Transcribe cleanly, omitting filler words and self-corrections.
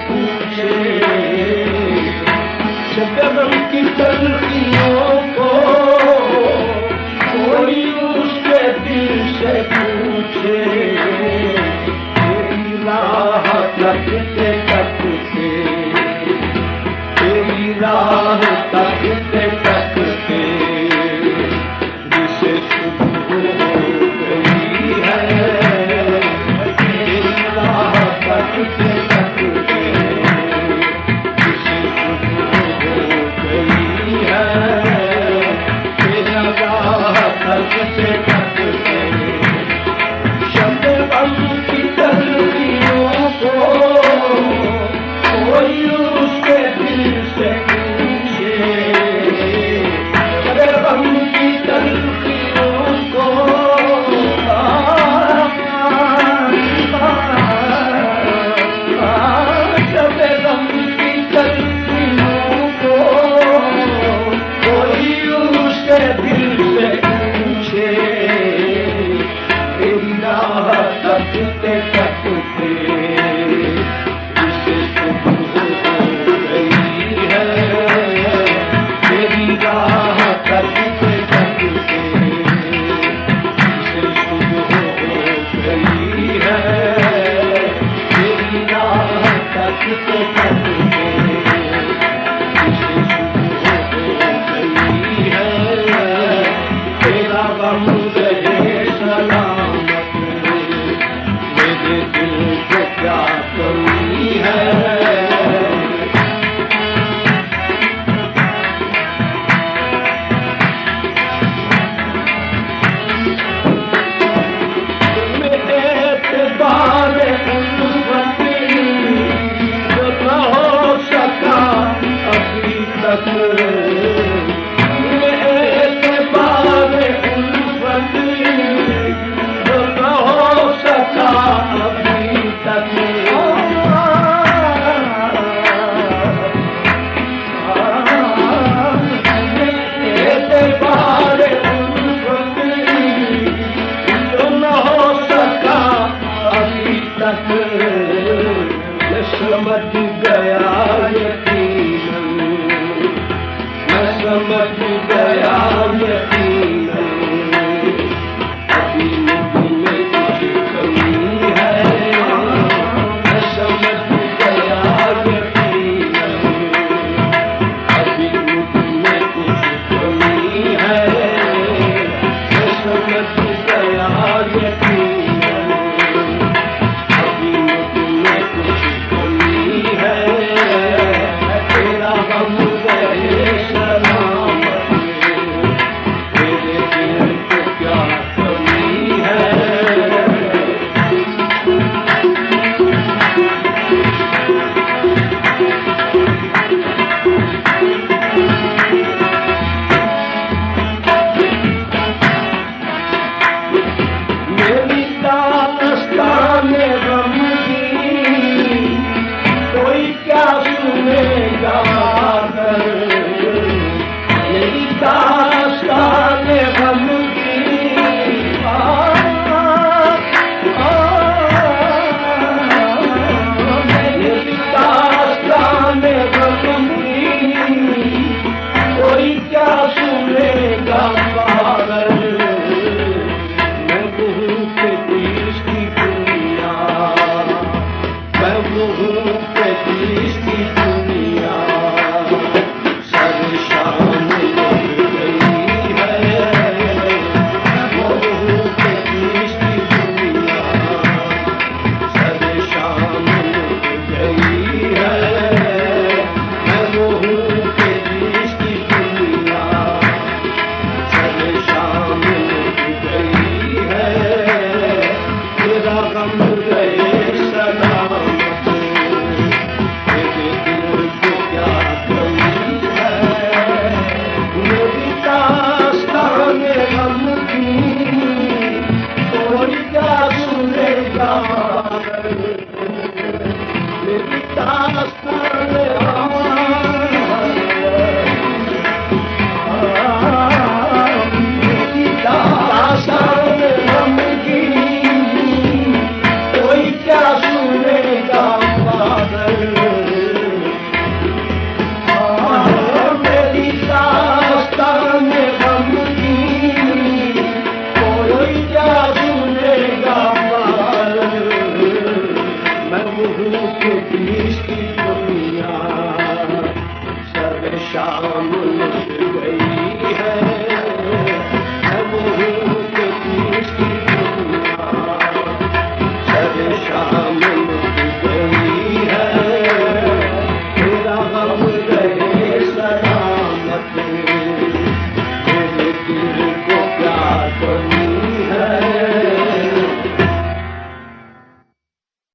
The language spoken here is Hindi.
पूछे, शबनम की तलखियों को कोई उसके दिल से पूछे, तेरी राह तकते तकते, तेरी राह तकते तकते जिसे सुबह हो गई है, तेरी राह तकते तकते जिसे सुबह हो गई है, तेरी राह तकते तकते शबनम की तलखियों को कोई उसके दिल से पूछे, शबनम की तलखियों को शबनम की तलखियों को कोई उसके दिल से पूछे, तेरी राह तकते तकते जिसे सुबह हो गई है, तेरी राह तकते तकते जिसे सुबह हो गई है, तेरी राह तकते तकते जिसे सुबह हो गई है, तेरा गम रहे सलामत, मेरे दिल को क्या कमी है। मेरे एतबार उल्फत जो न हो सका अभी तक, मेरे एतबार उल्फत जो न हो सका अभी तक, एतबार उल्फत जो न हो सका अभी तक, मैं समझ गया यकीनन, मैं समझ गया यकीनन, अभी मुझ में कुछ कमी है, मैं समझ गया यकीनन, अभी मुझ में कुछ कमी है, मैं समझ गया यकीनन, अभी मुझ में कुछ कमी है, तेरा गम रहे सलामत, मेरे दिल को क्या कमी है। मेरी दास्तान गम की कोई क्या सुनेगा कर, मेरी दास्तान गम की मेरी दास्तान गम की कोई क्या सुनेगा पागल, मैं हूँ के देश की दुनिया, मैं हूँ के देश की दुनिया, सारी शान लग गई है, मैं हूँ के देश की दुनिया, सारी शान लग गई है, मैं हूँ के देश की दुनिया, सारी शान लग गई है, तेरा गम रहे सलामत, मेरे दिल को क्या कमी है, मेरी दास्तान गम की कोई क्या सुनेगा, मेरी दास्तान